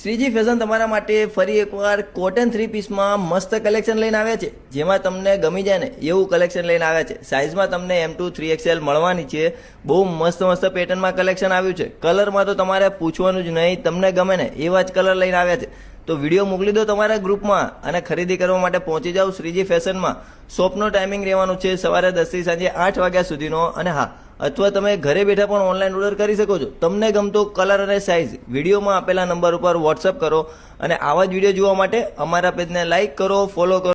Shriji fashion તમારા માટે ફરી એકવાર કોટન 3 પીસમાં મસ્ત કલેક્શન લઈને આવ્યા છે, જેમાં તમને ગમી જાય ને એવું કલેક્શન લઈને આવ્યા છે. સાઇઝમાં તમને M2 3XL મળવાની છે. બહુ મસ્ત મસ્ત પેટર્નમાં કલેક્શન આવ્યું છે. કલરમાં તો તમારે પૂછવાનું જ નહીં, તમને ગમે ને એવા જ કલર લઈને આવ્યા છે. તો વિડીયો મોકલી દો તમારા ગ્રુપમાં અને ખરીદી કરવા માટે પહોંચી જાઓ શ્રીજી ફેશનમાં. શોપનો ટાઈમિંગ રહેવાનું છે સવારે 10 થી સાંજે 8 વાગ્યા સુધીનો. અને હા, અથવા તમે ઘરે બેઠા પણ ઓનલાઈન ઓર્ડર કરી શકો છો. તમને ગમતો કલર અને સાઇઝ વિડીયોમાં આપેલા નંબર ઉપર વોટ્સઅપ કરો અને આવા જ વિડીયો જોવા માટે અમારા પેજને લાઇક કરો, ફોલો કરો.